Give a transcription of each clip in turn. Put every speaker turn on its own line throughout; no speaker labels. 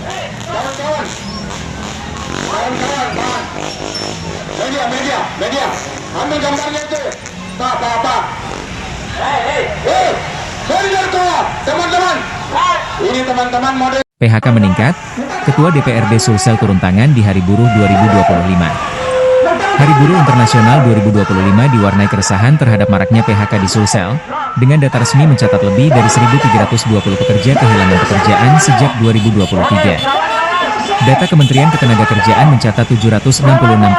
Kawan-kawan, kawan-kawan, media, ambil gambarnya itu. Pak. Koridor tua, teman-teman. Ini teman-teman model.
PHK meningkat, Ketua DPRD Sulsel turun tangan di Hari Buruh 2025. Hari Buruh Internasional 2025 diwarnai keresahan terhadap maraknya PHK di Sulsel, dengan data resmi mencatat lebih dari 1.320 pekerja kehilangan pekerjaan sejak 2023. Data Kementerian Ketenagakerjaan mencatat 766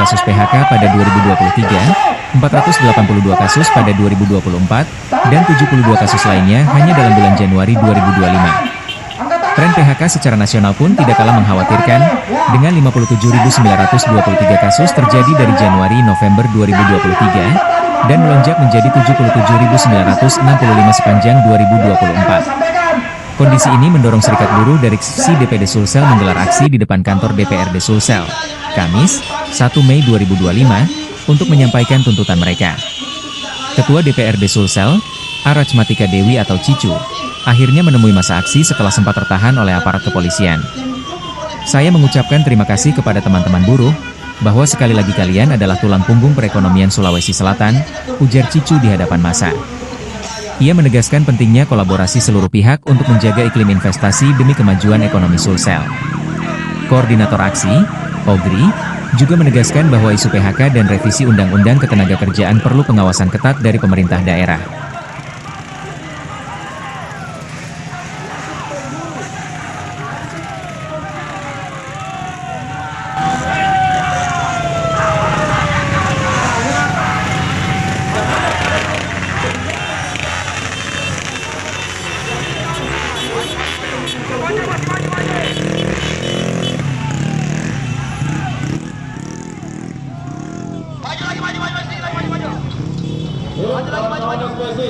kasus PHK pada 2023, 482 kasus pada 2024, dan 72 kasus lainnya hanya dalam bulan Januari 2025. Tren PHK secara nasional pun tidak kalah mengkhawatirkan, dengan 57.923 kasus terjadi dari Januari-November 2023, dan melonjak menjadi 77.965 sepanjang 2024. Kondisi ini mendorong Serikat Buruh dari seksi DPD Sulsel menggelar aksi di depan kantor DPRD Sulsel, Kamis, 1 Mei 2025, untuk menyampaikan tuntutan mereka. Ketua DPRD Sulsel, Arachmatika Dewi atau Cicu, akhirnya menemui masa aksi setelah sempat tertahan oleh aparat kepolisian. Saya mengucapkan terima kasih kepada teman-teman buruh, bahwa sekali lagi kalian adalah tulang punggung perekonomian Sulawesi Selatan, ujar Cicu di hadapan massa. Ia menegaskan pentingnya kolaborasi seluruh pihak untuk menjaga iklim investasi demi kemajuan ekonomi Sulsel. Koordinator aksi, Ogri, juga menegaskan bahwa isu PHK dan revisi Undang-Undang Ketenagakerjaan perlu pengawasan ketat dari pemerintah daerah.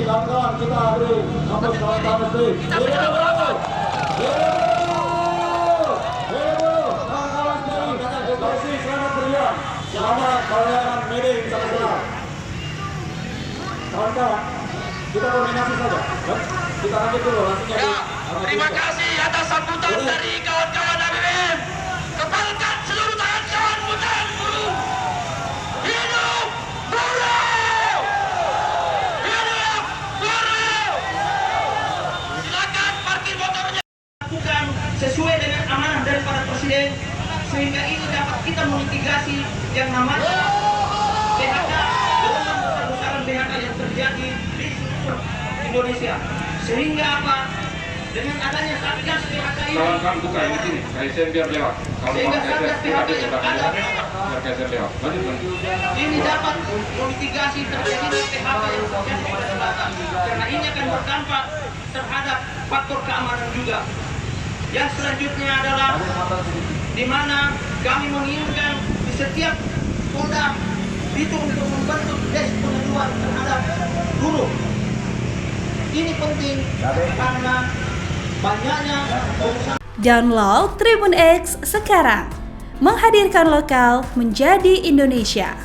Kawan-kawan, kita beri hapus kawan-kawan mesti. Kawan-kawan mesti selamat beriak. Selamat kalian meeting sama-sama. Kawan-kawan, kita koordinasi saja. Kita lanjut dulu.
Terima kasih atas sambutan dari kawan-kawan ABBM. Kepalkan seluruh tangan kawan putaran buruh. Hidup buruh! Hidup buruh! Silakan parkir motornya. Lakukan sesuai dengan amanah daripada Presiden, sehingga ini dapat kita memitigasi yang namanya PHK, golongan besar-besaran PHK yang terjadi di seluruh Indonesia. Sehingga apa? Dengan adanya Satgas PHK ini,
kawan buka ini sini, KSN biar lewat.
sehingga Satgas PHK yang ada
biar KSN lewat. Lanjut.
ini dapat memitigasi terjadinya PHK yang terjadi pada selatan, karena ini akan berdampak terhadap faktor keamanan juga. Yang selanjutnya adalah di mana kami menginginkan di setiap Polda itu untuk membentuk desk pengaduan terhadap buruh. Ini penting karena banyaknya pengusaha.
Download Tribun X sekarang, menghadirkan lokal menjadi Indonesia.